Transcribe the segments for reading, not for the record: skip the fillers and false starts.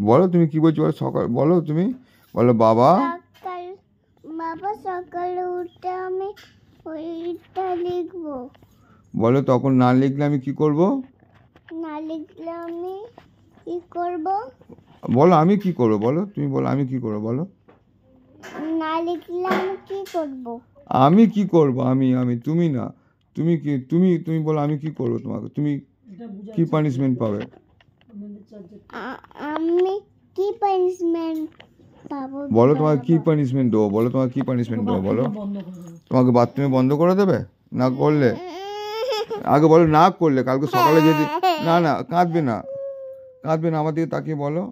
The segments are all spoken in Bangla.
বলো তুমি কি বলছো, বলো সকাল, বলো তুমি বলো বাবা সকালে উঠে আমি ওইটা লিখবো। বলো তখন না লিখলে আমি কি করব? না লিখলে আমি কি করব? বলো আমি কি করব, বলো তুমি, বলো আমি কি করব, বলো। না লিখলে আমি কি করব? আমি কি করব, আমি তুমি না, তুমি কি, তুমি বলো আমি কি করব তোমাকে, তুমি কি পানিশমেন্ট পাবে? আমি কি পানিশমেন্ট পাবো? বলো তোমাকে কি পানিশমেন্ট দেবো, বলো তোমাকে কি পানিশমেন্ট দেবো, বলো। তোমাকে বাথরুমে বন্ধ করে দেবে না করলে? আগে বলো না করলে, কালকে সকালে যদি না না কাঁদবে না, কাঁদবে না, আমার দিকে তাকিয়ে বলো।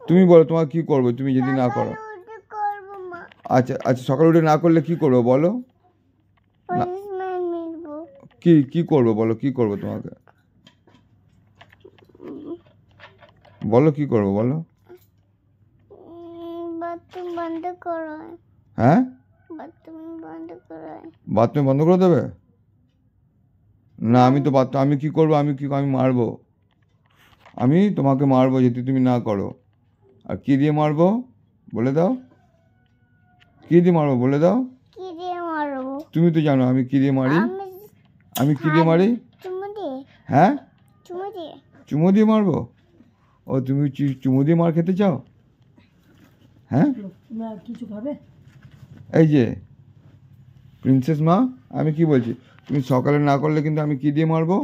তুমি বলো তোমাকে কি করবো তুমি যদি না করো? আচ্ছা আচ্ছা, সকালে উঠে না করলে কি করবো বলো? কি কি করবো বলো, কি করবো তোমাকে বলো, কি করবো বলো। বাথরুম বন্ধ করো। হ্যাঁ, বাথরুম বন্ধ করো। বাথরুম বন্ধ করে দেবে? না আমি তো আমি কি করবো, আমি মারবো, আমি তোমাকে মারবো যদি তুমি না করো। আর কি দিয়ে মারবো বলে দাও, কি দিয়ে মারবো বলে দাও। কি দিয়ে মারবো? তুমি তো জানো আমি কি দিয়ে মারি, আমি কি দিয়ে মারি। চুমু দিয়ে। হ্যাঁ, চুমু দিয়ে। চুমো দিয়ে মারবো? ও তুমি চুমো দিয়ে মার খেতে চাও? হ্যাঁ, কিছু খাবে? এই যে প্রিন্সেস মা, আমি কি বলছি, তুমি সকালে না করলে কিন্তু আমি কি দিয়ে মারবো?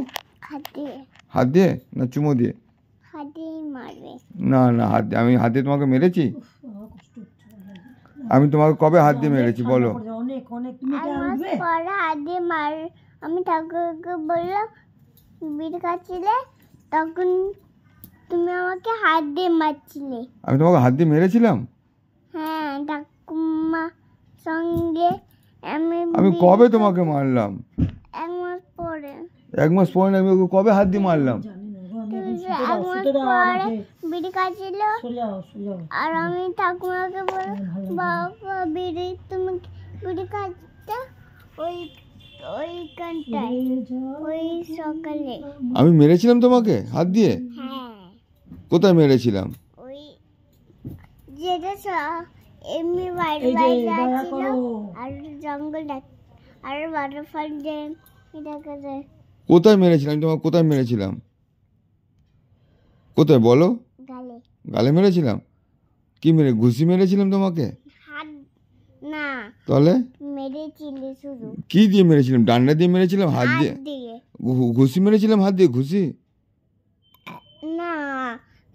হাত দিয়ে। হাত দিয়ে না চুমো দিয়ে? হাত দিয়ে মারবে। না না হাত দিয়ে, আমি হাত দিয়ে তোমাকে মেরেছি? আমি তোমাকে কবে হাত দিয়ে মেরেছি বলো? অনেক অনেক হাত দিয়ে মার। আমি ঠাকুরকে বললাম বিড়ি খাচ্ছিলে, তখন তুমি আমাকে হাত দিয়ে মারছিলে। আমি তোমাকে হাত দিয়ে মেরেছিলাম? হ্যাঁ, ঠাকুমা সঙ্গে আমি কবে তোমাকে মারলাম? 1 মাস পরে। 1 মাস পরে না, আমি ওকে কবে হাত দিয়ে মারলাম? 1 মাস পরে বিড়ি খাচ্ছিল, আর আমি ঠাকুমাকে বললাম বাবা বিড়ি, তুমি বিড়ি খাচ্ছো ওইখানটায়, ওই সকালে। আমি মেরেছিলাম তোমাকে হাত দিয়ে? হ্যাঁ। কোথায় মেরেছিলাম? ওই যেটা এমনি বাইরে ছিল, আর জঙ্গল আর ওয়াটারফল ড্যাম দেখা যায়। কোথায় মেরেছিলাম আমি তোমাকে, কোথায় মেরেছিলাম, কোথায় বলো? গালে। গালে মেরেছিলাম? কি মেরে, ঘুষি মেরেছিলাম তোমাকে? হাত না, তাহলে মেরেছিলে শুধু। কি দিয়ে মেরেছিলাম, ডান্ডা দিয়ে মেরেছিলাম, হাত দিয়ে? ঘুষি মেরেছিলাম হাত দিয়ে, ঘুষি না,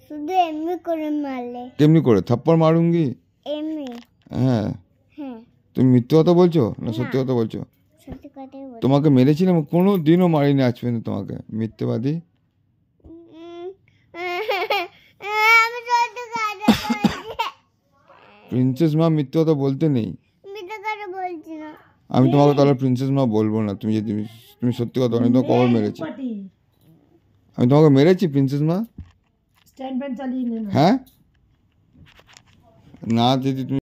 শুধু এমনি করে মারলে। কেমনি করে, থাপ্পড় মারুঙ্গি এমনি। হ্যাঁ, হ্যাঁ। তুমি মিথ্যে কথা বলছো না সত্যি কথা বলছো? সত্যি কথাই বলছি। তোমাকে মেরেছিলাম, কোনো দিনও মারিনি আজ পর্যন্ত তোমাকে, মিথ্যেবাদী। আমি সত্যি কথা বলছি। প্রিন্সেস মা মিথ্যে কথা বলতে নেই। মিথ্যে কথা বলছি না। আমি তোমাকে তাহলে প্রিন্সেস মা বলবো না, তুমি যদি তুমি সত্যি কথা বলো, আমি তোমাকে কবে মেরেছি? আমি তোমাকে মেরেছি প্রিন্সেস মা? স্ট্যান্ড ফ্যান চালিয়ে হ্যাঁ, না যদি তুমি